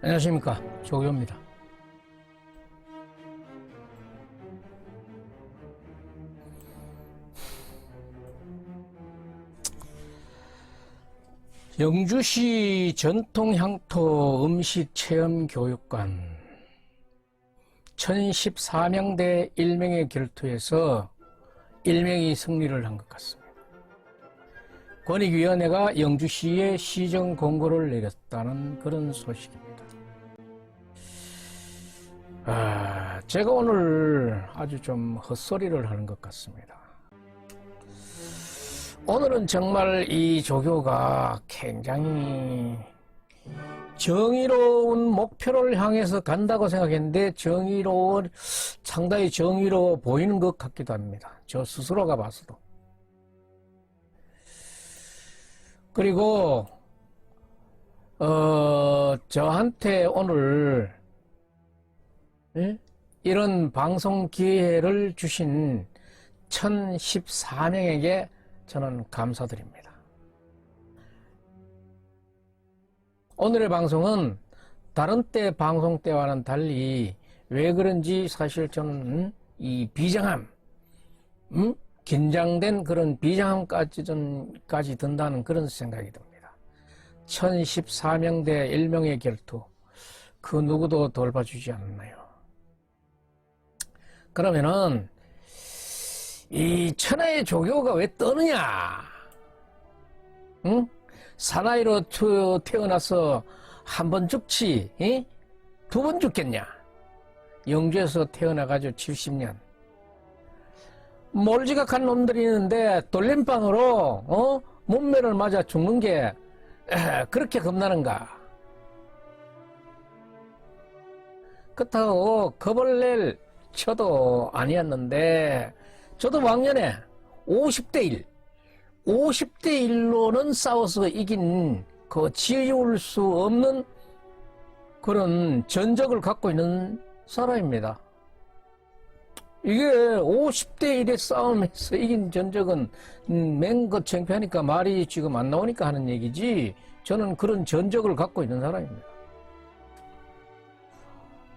안녕하십니까, 조교입니다. 영주시 전통향토 음식체험교육관 1014명 대 1명의 결투에서 1명이 승리를 한 것 같습니다. 권익위원회가 영주시에 시정 공고를 내렸다는 그런 소식입니다. 제가 오늘 아주 좀 헛소리를 하는 것 같습니다. 오늘은 정말 이 조교가 굉장히 정의로운 목표를 향해서 간다고 생각했는데 상당히 정의로워 보이는 것 같기도 합니다. 저 스스로가 봐서도. 그리고 저한테 오늘 이런 방송 기회를 주신 1014명에게 저는 감사드립니다. 오늘의 방송은 다른 때 방송 때와는 달리 왜 그런지 사실 저는 이 비장함, 긴장된 그런 비장함까지 든다는 그런 생각이 듭니다. 1014명 대 1명의 결투, 그 누구도 돌봐주지 않나요? 그러면은 이 천하의 조교가 왜 떠느냐? 응? 사나이로 태어나서 한 번 죽지, 두 번 죽겠냐? 영주에서 태어나가지고 70년. 몰지각한 놈들이 있는데 돌림방으로 문매를 맞아 죽는 게 그렇게 겁나는가? 그렇다고 겁을 낼 저도 아니었는데 저도 왕년에 50대 1로는 싸워서 이긴 그 지울 수 없는 그런 전적을 갖고 있는 사람입니다. 이게 50대 1의 싸움에서 이긴 전적은 맹거 창피하니까 말이 지금 안 나오니까 하는 얘기지, 저는 그런 전적을 갖고 있는 사람입니다.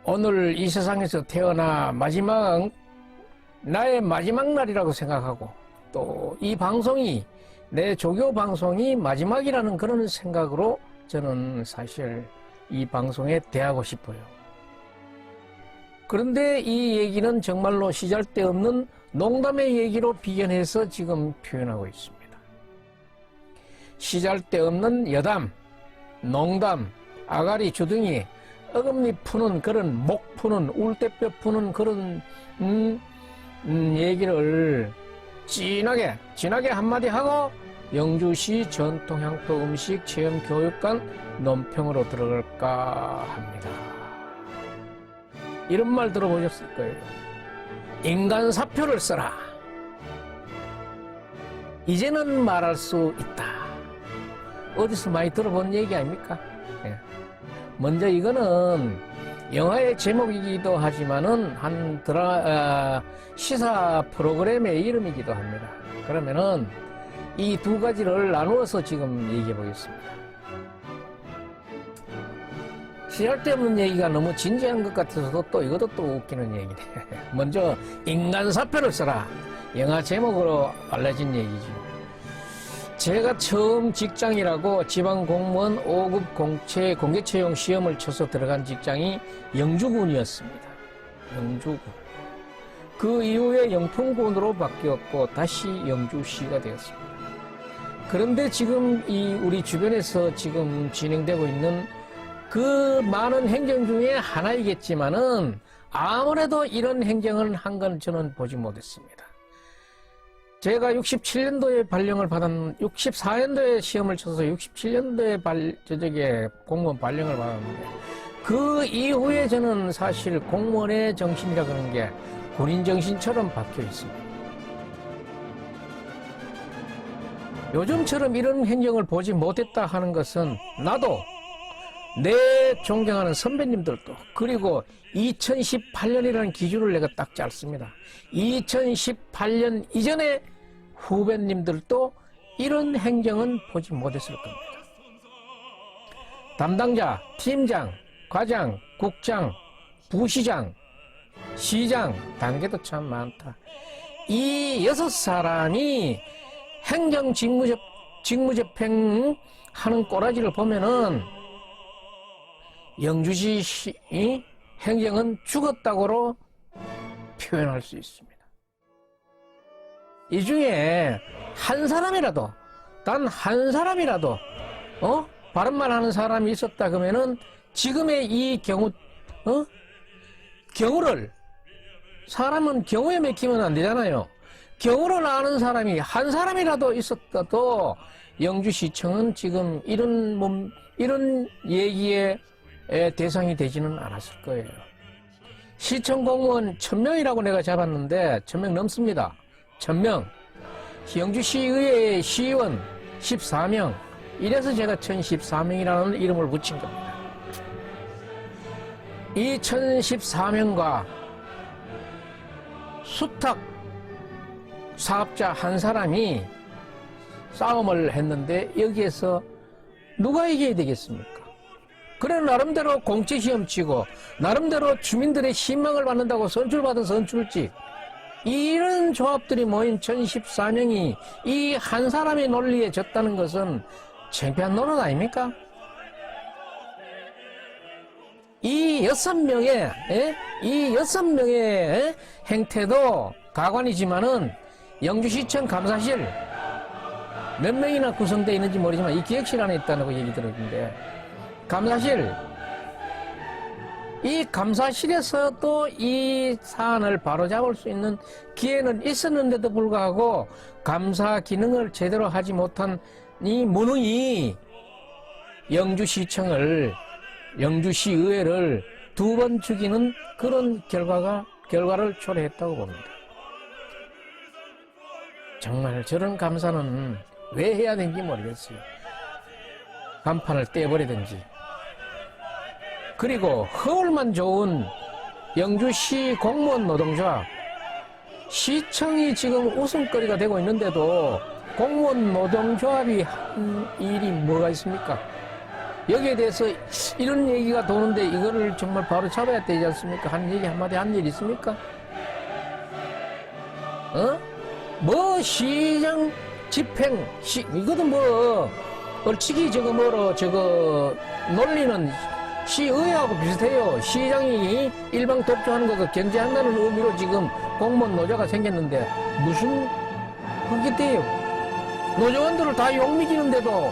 오늘 이 세상에서 태어나 나의 마지막 날이라고 생각하고, 또 이 방송이 내 조교 방송이 마지막이라는 그런 생각으로 저는 사실 이 방송에 대하고 싶어요. 그런데 이 얘기는 정말로 시잘데없는 농담의 얘기로 비견해서 지금 표현하고 있습니다. 시잘데없는 여담, 농담, 아가리 주둥이, 어금니 푸는 그런 목 푸는 울대뼈 푸는 그런 얘기를 진하게 한마디 하고 영주시 전통향토 음식 체험 교육관 논평으로 들어갈까 합니다. 이런 말 들어보셨을 거예요. 인간 사표를 써라. 이제는 말할 수 있다. 어디서 많이 들어본 얘기 아닙니까? 먼저 이거는 영화의 제목이기도 하지만은 시사 프로그램의 이름이기도 합니다. 그러면은 이 두 가지를 나누어서 지금 얘기해 보겠습니다. 쓸데없는 얘기가 너무 진지한 것 같아서 또 이것도 또 웃기는 얘기네. 먼저 인간 사표를 써라. 영화 제목으로 알려진 얘기죠. 제가 처음 직장이라고 지방 공무원 5급 공개 채용 시험을 쳐서 들어간 직장이 영주군이었습니다. 영주군. 그 이후에 영풍군으로 바뀌었고 다시 영주시가 되었습니다. 그런데 지금 우리 주변에서 지금 진행되고 있는 그 많은 행정 중에 하나이겠지만은 아무래도 이런 행정을 한 건 저는 보지 못했습니다. 제가 67년도에 발령을 64년도에 시험을 쳐서 67년도에 공무원 발령을 받았는데, 그 이후에 저는 사실 공무원의 정신이라 그런 게 군인 정신처럼 바뀌어 있습니다. 요즘처럼 이런 행정을 보지 못했다 하는 것은 나도 내 존경하는 선배님들도, 그리고 2018년이라는 기준을 내가 딱 짰습니다. 2018년 이전에 후배님들도 이런 행정은 보지 못했을 겁니다. 담당자, 팀장, 과장, 국장, 부시장, 시장 단계도 참 많다. 이 6사람이 행정 직무집행 하는 꼬라지를 보면은 영주시 행정은 죽었다고로 표현할 수 있습니다. 이 중에 한 사람이라도, 단 한 사람이라도, 바른말 하는 사람이 있었다 그러면은 지금의 이 경우를, 사람은 경우에 맥히면 안 되잖아요. 경우를 아는 사람이 한 사람이라도 있었다도 영주시청은 지금 이런 얘기의 대상이 되지는 않았을 거예요. 시청 공무원 1000명이라고 내가 잡았는데 1000명 넘습니다. 1000명. 영주시의회 시의원 14명. 이래서 제가 1014명이라는 이름을 붙인 겁니다. 이 1014명과 수탁 사업자 한 사람이 싸움을 했는데 여기에서 누가 이겨야 되겠습니까? 그래 나름대로 공채시험 치고 나름대로 주민들의 신망을 받는다고 선출받은 선출직, 이런 조합들이 모인 1014명이 이 한 사람의 논리에 졌다는 것은 창피한 노릇 아닙니까? 이 6명의 행태도 가관이지만은 영주시청 감사실 몇 명이나 구성되어 있는지 모르지만 이 기획실 안에 있다고 얘기 들었는데, 이 감사실에서도 이 사안을 바로잡을 수 있는 기회는 있었는데도 불구하고 감사 기능을 제대로 하지 못한 이 무능이 영주시의회를 2번 죽이는 그런 결과를 초래했다고 봅니다. 정말 저런 감사는 왜 해야 되는지 모르겠어요. 간판을 떼버리든지. 그리고 허울만 좋은 영주시 공무원 노동조합, 시청이 지금 웃음거리가 되고 있는데도 공무원 노동조합이 한 일이 뭐가 있습니까? 여기에 대해서 이런 얘기가 도는데 이거를 정말 바로 잡아야 되지 않습니까? 한 얘기 한마디 한 일 있습니까? 시장 집행, 이것도 얼치기 논리는 시의회하고 비슷해요. 시장이 일방 독주하는 것을 견제한다는 의미로 지금 공무원 노조가 생겼는데 무슨 그게 돼요? 노조원들을 다 욕먹이는데도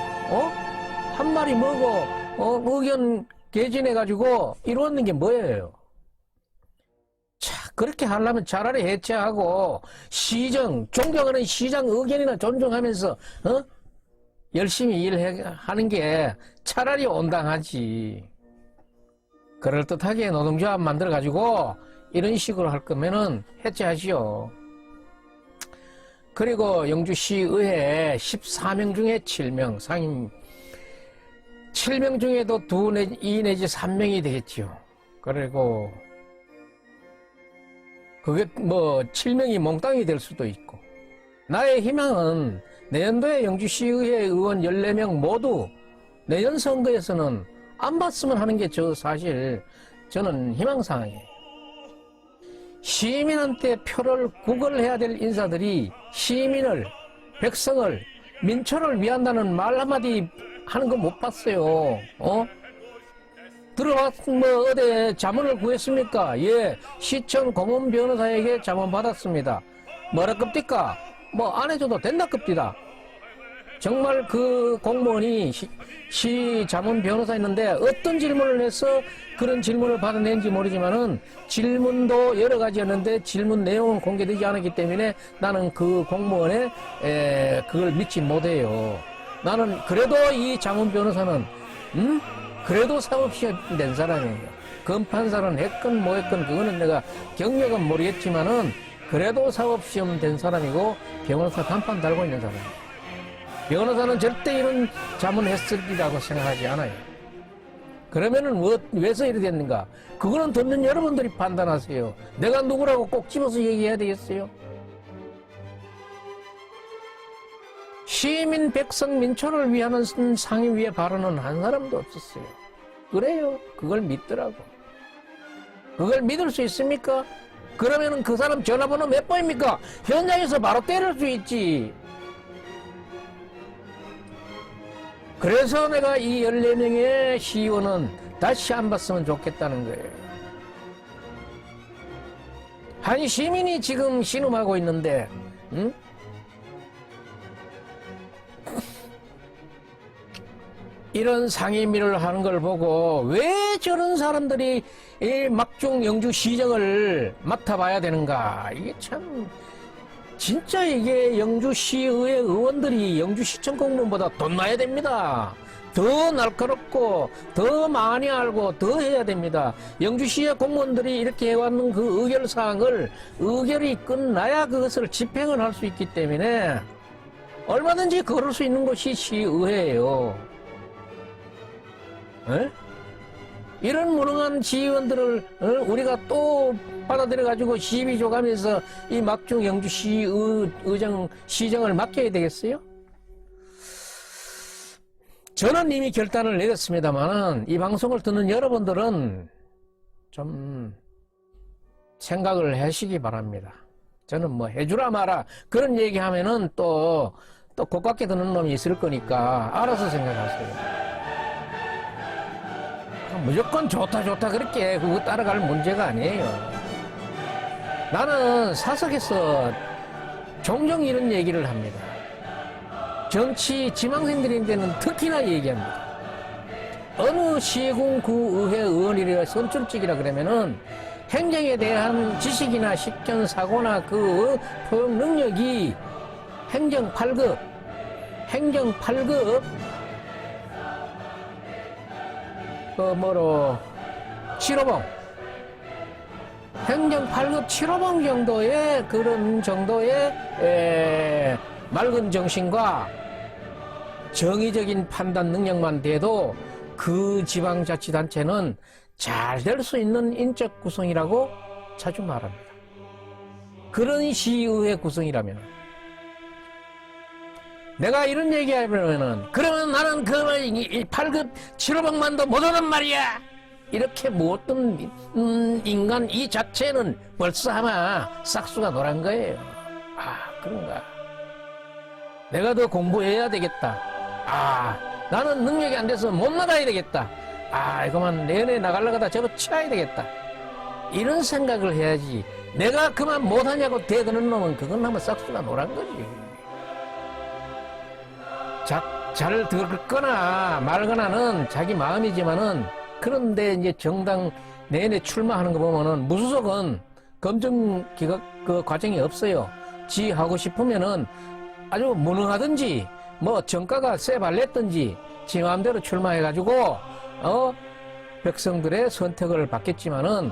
한 말이 뭐고 의견 개진해가지고 이루었는 게 뭐예요? 자, 그렇게 하려면 차라리 해체하고 존경하는 시장 의견이나 존중하면서 열심히 일하는 게 차라리 온당하지. 그럴듯하게 노동조합 만들어가지고 이런 식으로 할 거면은 해체하시오. 그리고 영주시의회 14명 중에 7명, 상임 7명 중에도 2 내지 3명이 되겠지요. 그리고 그게 7명이 몽땅이 될 수도 있고. 나의 희망은 내년도에 영주시의회 의원 14명 모두 내년 선거에서는 안 봤으면 하는 게 사실 저는 희망사항이에요. 시민한테 표를 구걸해야 될 인사들이 백성을, 민초를 위한다는 말 한마디 하는 거 못 봤어요. 들어와서 어디 자문을 구했습니까? 예, 시청 고문 변호사에게 자문 받았습니다. 뭐라 급디까? 안 해줘도 된다 급디다. 정말 그 공무원이 시 자문 변호사였는데 어떤 질문을 해서 그런 질문을 받아낸지 모르지만은 질문도 여러 가지였는데 질문 내용은 공개되지 않았기 때문에 나는 그 공무원의 그걸 믿지 못해요. 나는 그래도 이 자문 변호사는 그래도 사법시험 낸 사람이에요. 검판사는 했건 뭐 했건 그거는 내가 경력은 모르겠지만은 그래도 사법시험 된 사람이고 변호사 간판 달고 있는 사람이에요. 변호사는 절대 이런 자문했으리라고 생각하지 않아요. 그러면은 왜서 이래 됐는가? 그거는 듣는 여러분들이 판단하세요. 내가 누구라고 꼭 집어서 얘기해야 되겠어요? 시민, 백성, 민초를 위하는 상임위의 발언은 한 사람도 없었어요. 그래요. 그걸 믿더라고. 그걸 믿을 수 있습니까? 그러면은 그 사람 전화번호 몇 번입니까? 현장에서 바로 때릴 수 있지. 그래서 내가 이 14명의 시의원은 다시 안 봤으면 좋겠다는 거예요. 한 시민이 지금 신음하고 있는데, 응? 이런 상임위를 하는 걸 보고 왜 저런 사람들이 이 막중 영주시정을 맡아봐야 되는가. 이게 참 진짜 이게 영주시의회 의원들이 영주시청 공무원보다 돈 나야 됩니다. 더 날카롭고 더 많이 알고 더 해야 됩니다. 영주시의 공무원들이 이렇게 해왔는 그 의결사항을 의결이 끝나야 그것을 집행을 할 수 있기 때문에 얼마든지 그럴 수 있는 곳이 시의회예요. 에? 이런 무능한 시의원들을 우리가 또 받아들여가지고 시비 줘가면서 이 막중 영주시 시정을 맡겨야 되겠어요? 저는 이미 결단을 내렸습니다만 이 방송을 듣는 여러분들은 좀 생각을 하시기 바랍니다. 저는 뭐 해주라 마라 그런 얘기하면은 또 고깝게 듣는 놈이 있을 거니까 알아서 생각하세요. 무조건 좋다 그렇게 그거 따라갈 문제가 아니에요. 나는 사석에서 종종 이런 얘기를 합니다. 정치 지망생들인데는 특히나 얘기합니다. 어느 시군구의회 의원이라 선출직이라 그러면은 행정에 대한 지식이나 식견 사고나 그 포용 능력이 행정 8급 행정 8급 7호봉 정도의 그런 정도의 맑은 정신과 정의적인 판단 능력만 돼도 그 지방자치단체는 잘 될 수 있는 인적 구성이라고 자주 말합니다. 그런 시의회 구성이라면 내가 이런 얘기하면은 그러면 나는 그 8급 7호봉만도 못 오는 말이야. 이렇게 못된 인간 이 자체는 벌써 아마 싹수가 노란 거예요. 아, 그런가. 내가 더 공부해야 되겠다. 아, 나는 능력이 안 돼서 못 나가야 되겠다. 아, 이거만 내년에 나가려고 하다 저거 치워야 되겠다. 이런 생각을 해야지. 내가 그만 못하냐고 대드는 놈은 그건 아마 싹수가 노란 거지. 잘 듣거나 말거나는 자기 마음이지만은 그런데 이제 정당 내내 출마하는 거 보면은 무소속은 검증 그 과정이 없어요. 지 하고 싶으면은 아주 무능하든지 뭐 정가가 쎄발렸든지 지 마음대로 출마해가지고 백성들의 선택을 받겠지만은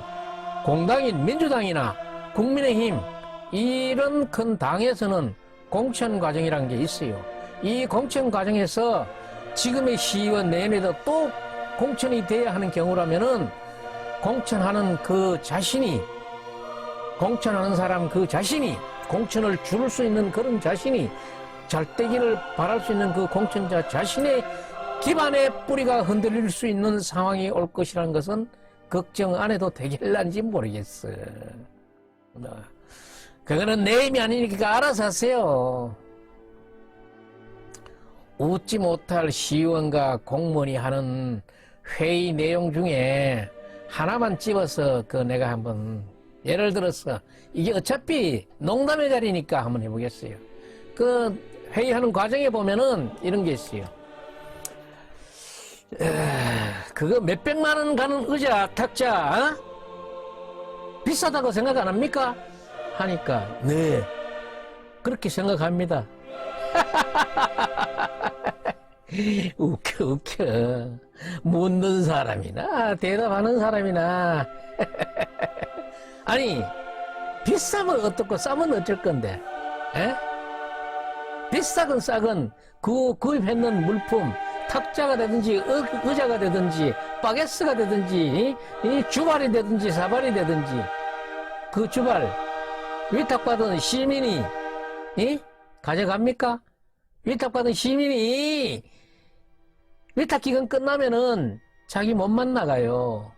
공당인 민주당이나 국민의힘 이런 큰 당에서는 공천 과정이라는 게 있어요. 이 공천 과정에서 지금의 시의원 내년에도 또 공천이 돼야 하는 경우라면은 공천하는 그 자신이 공천하는 사람 그 자신이 공천을 줄 수 있는 그런 자신이 잘되기를 바랄 수 있는 그 공천자 자신의 기반의 뿌리가 흔들릴 수 있는 상황이 올 것이라는 것은 걱정 안 해도 되길란지 모르겠어. 그거는 내 힘이 아니니까 알아서 하세요. 웃지 못할 시의원과 공무원이 하는 회의 내용 중에 하나만 집어서 내가 한번 예를 들어서 이게 어차피 농담의 자리니까 한번 해보겠어요. 회의하는 과정에 보면은 이런 게 있어요. 그거 몇백만 원 가는 의자 탁자 비싸다고 생각 안 합니까? 하니까 네 그렇게 생각합니다. 웃겨 묻는 사람이나 대답하는 사람이나 아니 비싸면 어떻고 싸면 어쩔 건데 에? 비싸건 싸건 구입했는 물품 탁자가 되든지 의자가 되든지 바게스가 되든지 이 주발이 되든지 사발이 되든지 그 주발 위탁받은 시민이 가져갑니까? 위탁받은 시민이 위탁기간 끝나면은 자기 몸만 나가요.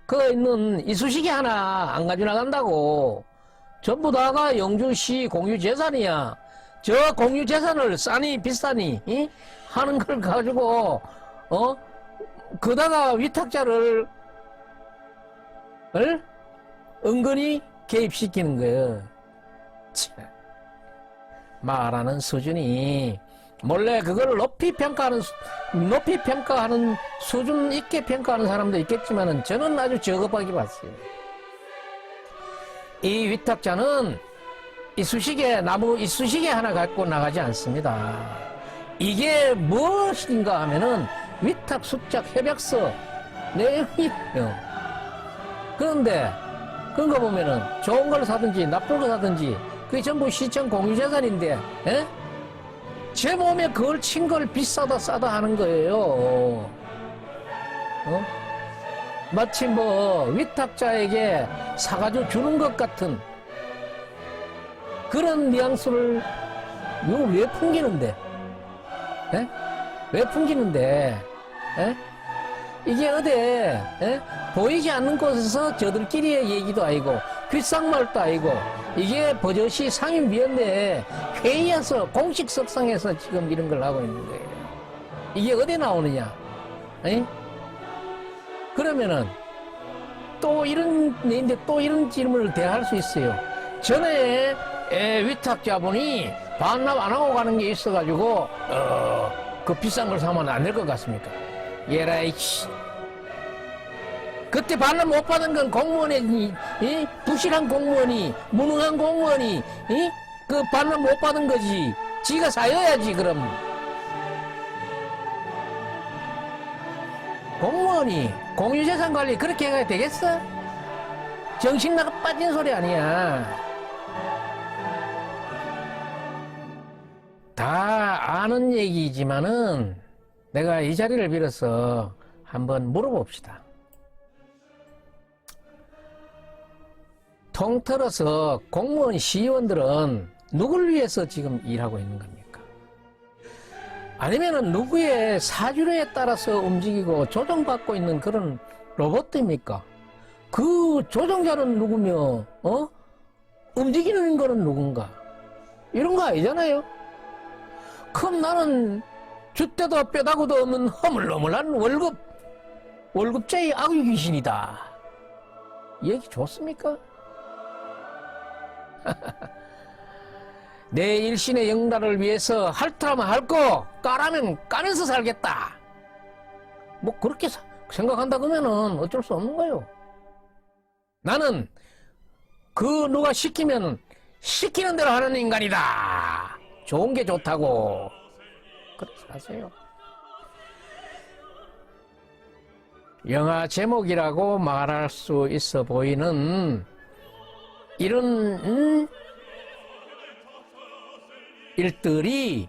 그 있는 이쑤시개 하나 안 가져 나간다고. 전부 다가 영주시 공유재산이야. 저 공유재산을 싸니 비싸니 하는 걸 가지고 그다가 위탁자를 은근히 개입시키는 거예요. 참. 말하는 수준이 몰래 그걸 높이 평가하는 수준 있게 평가하는 사람도 있겠지만은 저는 아주 저급하게 봤어요. 이 위탁자는 나무 이쑤시개 하나 갖고 나가지 않습니다. 이게 무엇인가 하면은 위탁 수탁 협약서 내용이에요. 그런데 그런 거 보면은 좋은 걸 사든지 나쁜 거 사든지 그게 전부 시청 공유재산인데 제 몸에 그걸 친 걸 비싸다 싸다 하는 거예요. 마치 뭐 위탁자에게 사가지고 주는 것 같은 그런 뉘앙스를 이거 왜 풍기는데? 왜 풍기는데? 이게 어디 보이지 않는 곳에서 저들끼리의 얘기도 아니고 귓상말도 아니고 이게 버젓이 상임위원회 회의에서 공식 석상에서 지금 이런 걸 하고 있는 거예요. 이게 어디 나오느냐? 그러면은 또 이런 내인데 또 이런 질문을 대할 수 있어요. 전에 위탁자분이 반납 안 하고 가는 게 있어가지고 그 비싼 걸 사면 안 될 것 같습니까? 예라이 그때 반납 못 받은 건 공무원이 부실한 공무원이 무능한 공무원이 그 반납 못 받은 거지. 지가 사여야지 그럼. 공무원이 공유재산 관리 그렇게 해야 되겠어? 정신 나가 빠진 소리 아니야. 다 아는 얘기지만은 내가 이 자리를 빌어서 한번 물어봅시다. 통틀어서 공무원 시의원들은 누굴 위해서 지금 일하고 있는 겁니까? 아니면은 누구의 사주에 따라서 움직이고 조정받고 있는 그런 로봇입니까? 그 조정자는 누구며, 움직이는 거는 누군가? 이런 거 아니잖아요? 그럼 나는 줏대도 뼈다구도 없는 허물허물한 월급제의 악유 귀신이다. 얘기 좋습니까? 내 일신의 영달을 위해서 핥으라면 핥고 까라면 까면서 살겠다. 뭐 그렇게 생각한다 그러면은 어쩔 수 없는 거예요. 나는 그 누가 시키면 시키는 대로 하는 인간이다. 좋은 게 좋다고. 그렇게 하세요. 영화 제목이라고 말할 수 있어 보이는 이런 일들이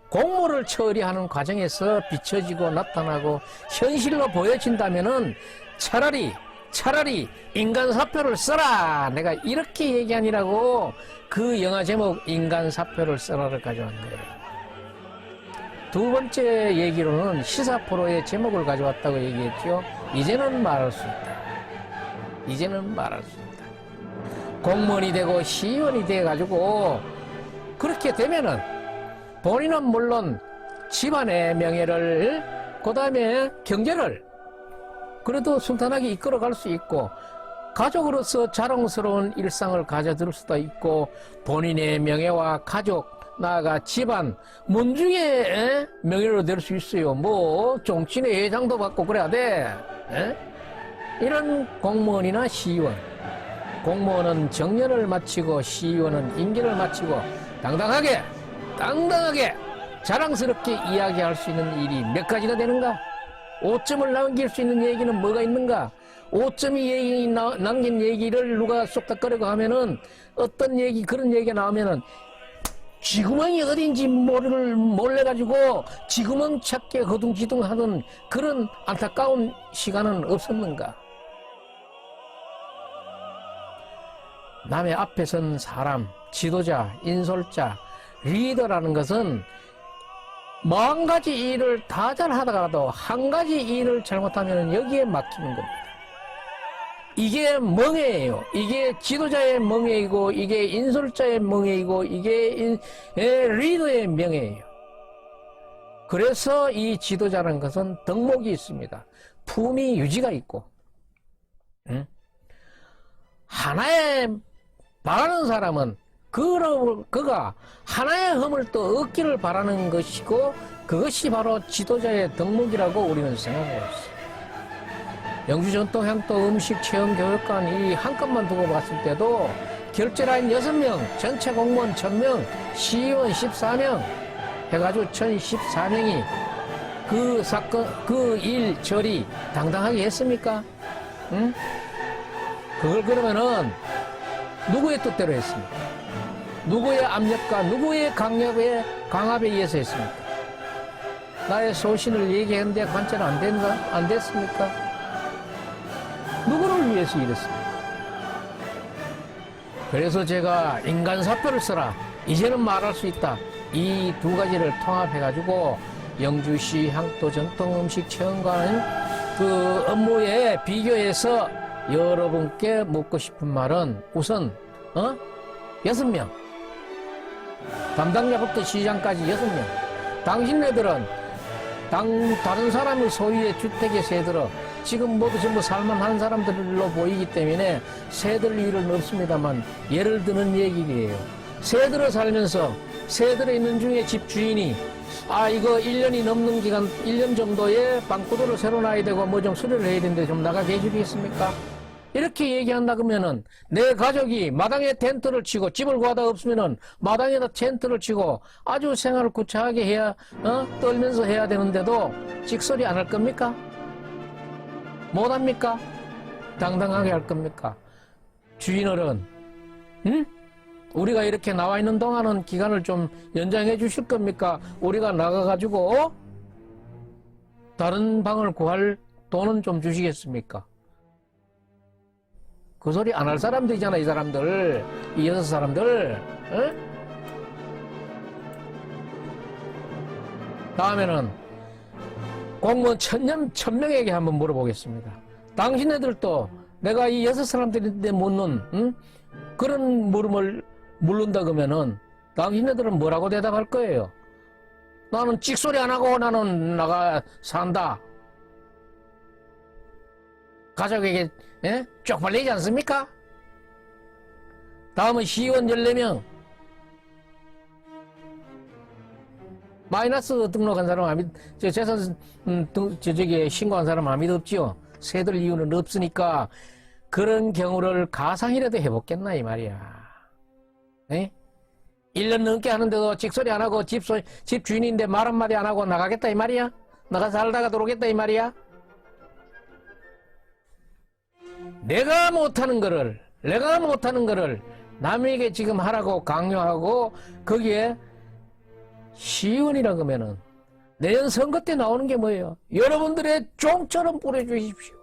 공모를 처리하는 과정에서 비춰지고 나타나고 현실로 보여진다면은 차라리 인간사표를 써라. 내가 이렇게 얘기하니라고 그 영화 제목 인간사표를 써라를 가져온 거예요. 두 번째 얘기로는 시사 프로의 제목을 가져왔다고 얘기했죠. 이제는 말할 수 있다. 이제는 말할 수 있다. 공무원이 되고 시의원이 돼가지고 그렇게 되면은 본인은 물론 집안의 명예를 그 다음에 경제를 그래도 순탄하게 이끌어갈 수 있고 가족으로서 자랑스러운 일상을 가져들 수도 있고 본인의 명예와 가족 나아가 집안 문중의 명예로 될 수 있어요. 뭐 정치인의 회장도 받고 그래야 돼. 이런 공무원이나 시의원. 공무원은 정년을 마치고 시의원은 임기를 마치고 당당하게 자랑스럽게 이야기할 수 있는 일이 몇 가지나 되는가? 5점을 남길 수 있는 얘기는 뭐가 있는가? 5점이 남긴 얘기를 누가 쏙닥거리고 하면은 어떤 얘기 그런 얘기가 나오면은 쥐구멍이 어딘지 몰래가지고 쥐구멍 찾게 거둥지둥 하던 그런 안타까운 시간은 없었는가? 남의 앞에 선 사람, 지도자, 인솔자, 리더라는 것은 만 가지 일을 다 잘하다가도 한 가지 일을 잘못하면 여기에 막히는 겁니다. 이게 멍해예요. 이게 지도자의 멍해이고, 이게 인솔자의 멍해이고, 이게 리더의 명예예요. 그래서 이 지도자라는 것은 덕목이 있습니다. 품위 유지가 있고, 하나에 바라는 사람은 그가 하나의 흠을 또 얻기를 바라는 것이고, 그것이 바로 지도자의 덕목이라고 우리는 생각하고 있어요. 영주전통향토 음식체험교육관 이 한 건만 두고 봤을 때도 결제라인 6명, 전체 공무원 1000명, 시의원 14명 해가지고 1014명이 그 사건, 그 일 처리 당당하게 했습니까? 응? 그걸 그러면은 누구의 뜻대로 했습니까? 누구의 압력과 누구의 강압에 의해서 했습니까? 나의 소신을 얘기했는데 관찰 안 됐습니까? 누구를 위해서 이랬습니까? 그래서 제가 인간사표를 써라. 이제는 말할 수 있다. 이 두 가지를 통합해가지고 영주시 향토 전통음식체험관 그 업무에 비교해서 여러분께 묻고 싶은 말은 우선 6명 담당자부터 시장까지 6명 당신네들은 다른 사람의 소유의 주택에 새들어 지금 모두 전부 살만한 사람들로 보이기 때문에 새들 일은 없습니다만 예를 드는 얘기예요. 새들어 살면서 새들어 있는 중에 집 주인이 이거 1년이 넘는 기간 1년 정도의 방구도를 새로 놔야 되고 뭐 좀 수리를 해야 되는데 좀 나가게 해주겠습니까? 이렇게 얘기한다 그러면은 내 가족이 마당에 텐트를 치고 집을 구하다 없으면은 마당에다 텐트를 치고 아주 생활을 구차하게 해야 떨면서 해야 되는데도 찍소리 안 할 겁니까? 못 합니까? 당당하게 할 겁니까? 주인어른, 응? 우리가 이렇게 나와 있는 동안은 기간을 좀 연장해 주실 겁니까? 우리가 나가가지고 다른 방을 구할 돈은 좀 주시겠습니까? 그 소리 안 할 사람들이잖아, 이 사람들. 이 6사람들. 응? 다음에는 공무원 1000명에게 한번 물어보겠습니다. 당신네들도 내가 이 6사람들인데 묻는 그런 물음을 물른다 그러면은 당신네들은 뭐라고 대답할 거예요? 나는 찍소리 안 하고 나는 나가 산다. 가족에게 쪽팔리지 않습니까? 다음은 시의원 14명. 마이너스 등록한 사람 재산 저기 신고한 사람 아무 믿 없지요. 새들 이유는 없으니까 그런 경우를 가상이라도 해보겠나 이 말이야. 에? 1년 넘게 하는데도 찍소리 안 하고 집 주인인데 말 한마디 안 하고 나가겠다 이 말이야? 나가 살다가 들어오겠다 이 말이야? 내가 못하는 거를 남에게 지금 하라고 강요하고 거기에 시의원이라고 하면은 내년 선거 때 나오는 게 뭐예요? 여러분들의 종처럼 뿌려주십시오.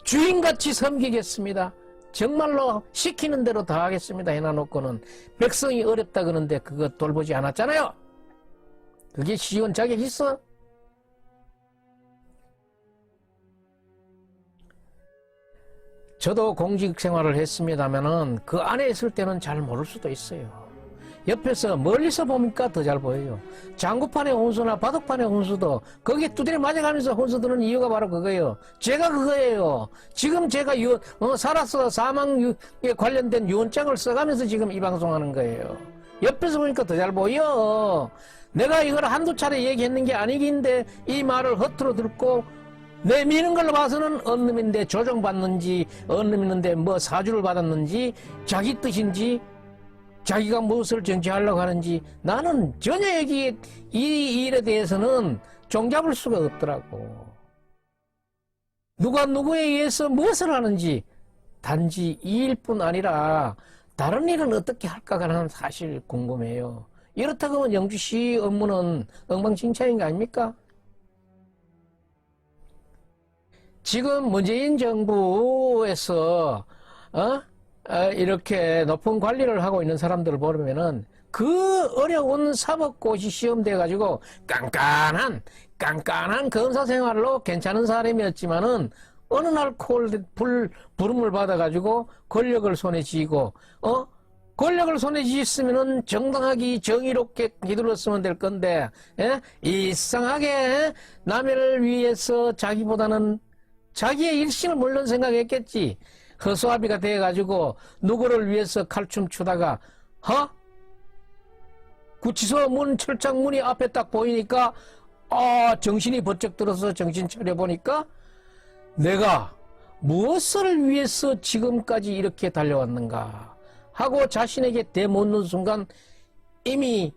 주인같이 섬기겠습니다. 정말로 시키는 대로 다 하겠습니다. 해놔놓고는 백성이 어렵다 그러는데 그거 돌보지 않았잖아요. 그게 시의원 자격 있어? 저도 공직 생활을 했습니다면은 그 안에 있을 때는 잘 모를 수도 있어요. 옆에서 멀리서 보니까 더 잘 보여요. 장구판의 혼수나 바둑판의 혼수도 거기에 두드려 맞아가면서 혼수 드는 이유가 바로 그거예요. 제가 그거예요. 지금 제가 살아서 사망에 관련된 유언장을 써가면서 지금 이 방송하는 거예요. 옆에서 보니까 더 잘 보여. 내가 이걸 한두 차례 얘기했는 게 아니긴데 이 말을 허투루 듣고 내미는 걸로 봐서는 어느 놈인데 조정받는지 어느 놈인데 뭐 사주를 받았는지 자기 뜻인지 자기가 무엇을 정치하려고 하는지 나는 전혀 여기 이 일에 대해서는 종잡을 수가 없더라고. 누가 누구에 의해서 무엇을 하는지 단지 이 일뿐 아니라 다른 일은 어떻게 할까가 나는 사실 궁금해요. 이렇다고 하면 영주시 업무는 엉망진창인 거 아닙니까? 지금 문재인 정부에서 이렇게 높은 관리를 하고 있는 사람들을 보면은 그 어려운 사법고시 시험 돼가지고 깐깐한 검사 생활로 괜찮은 사람이었지만은 어느 날 부름을 받아가지고 권력을 손에 쥐고, 권력을 손에 쥐었으면은 정당하게 정의롭게 휘둘렀으면 될 건데, 이상하게 남을 위해서 자기보다는 자기의 일심을 물론 생각했겠지. 허수아비가 돼가지고 누구를 위해서 칼춤 추다가, 구치소 철장 문이 앞에 딱 보이니까, 정신이 번쩍 들어서 정신 차려보니까, 내가 무엇을 위해서 지금까지 이렇게 달려왔는가 하고 자신에게 되묻는 순간 이미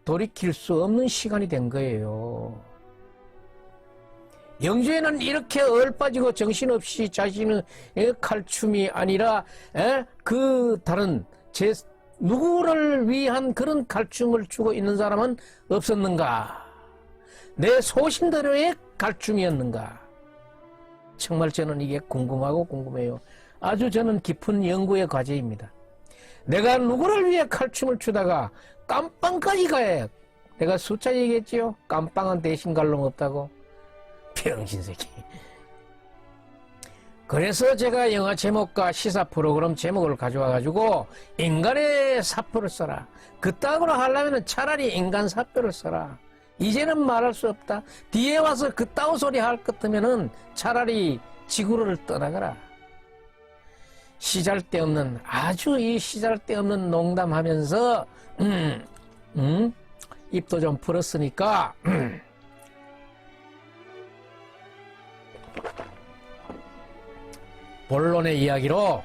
돌이킬 수 없는 시간이 된 거예요. 영주에는 이렇게 얼빠지고 정신없이 자신의 칼춤이 아니라 그 다른 누구를 위한 그런 칼춤을 추고 있는 사람은 없었는가? 내 소신대로의 칼춤이었는가? 정말 저는 이게 궁금하고 궁금해요. 아주 저는 깊은 연구의 과제입니다. 내가 누구를 위해 칼춤을 추다가 깜빵까지 가야 내가 숫자 얘기했지요? 깜빵은 대신 갈 놈 없다고. 병신새끼. 그래서 제가 영화 제목과 시사 프로그램 제목을 가져와가지고 인간의 사표를 써라. 그따구로 하려면 차라리 인간 사표를 써라. 이제는 말할 수 없다. 뒤에 와서 그따구 소리 할 것 같으면은 차라리 지구를 떠나가라. 시잘데없는, 아주 이 시잘데없는 농담하면서 입도 좀 풀었으니까 본론의 이야기로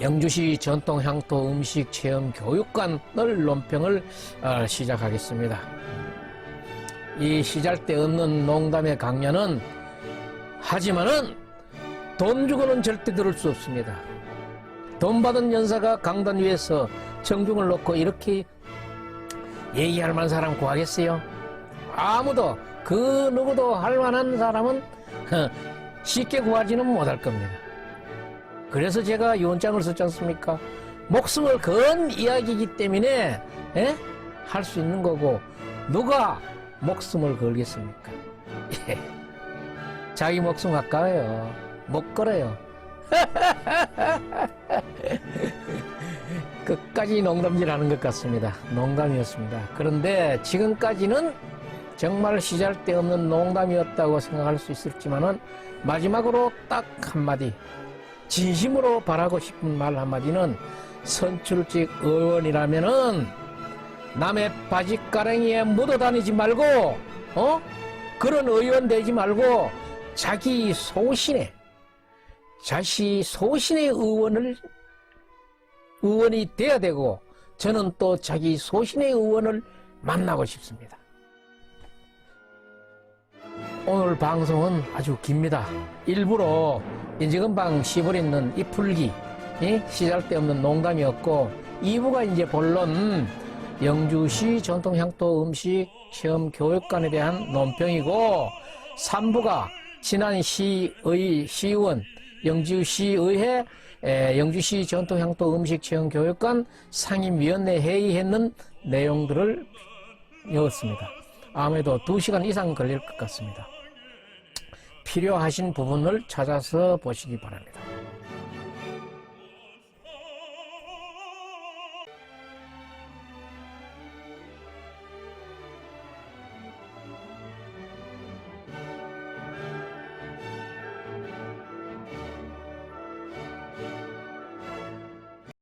영주시 전통 향토 음식 체험 교육관을 논평을 시작하겠습니다. 이 시잘데없는 농담의 강연은 하지만은 돈 주고는 절대 들을 수 없습니다. 돈 받은 연사가 강단 위에서 청중을 놓고 이렇게 얘기할 만한 사람 구하겠어요? 아무도, 그 누구도 할 만한 사람은 쉽게 구하지는 못할 겁니다. 그래서 제가 유언장을 썼지 않습니까? 목숨을 건 이야기이기 때문에 할 수 있는 거고, 누가 목숨을 걸겠습니까? 자기 목숨 아까워요. 못 걸어요. 끝까지 농담질하는 것 같습니다. 농담이었습니다. 그런데 지금까지는 정말 시잘데없는 농담이었다고 생각할 수 있을지만은 마지막으로 딱 한마디, 진심으로 바라고 싶은 말 한마디는, 선출직 의원이라면은 남의 바짓가랑이에 묻어 다니지 말고, 그런 의원 되지 말고 자기 소신의 의원이 돼야 되고, 저는 또 자기 소신의 의원을 만나고 싶습니다. 오늘 방송은 아주 깁니다. 일부러 인지금방 씹어있는 이 풀기, 시잘데없는 농담이었고, 2부가 이제 본론 영주시 전통향토 음식 체험 교육관에 대한 논평이고, 3부가 지난 시의원, 영주시의회 영주시 전통향토 음식 체험 교육관 상임위원회 회의했는 내용들을 넣었습니다. 아무래도 2시간 이상 걸릴 것 같습니다. 필요하신 부분을 찾아서 보시기 바랍니다.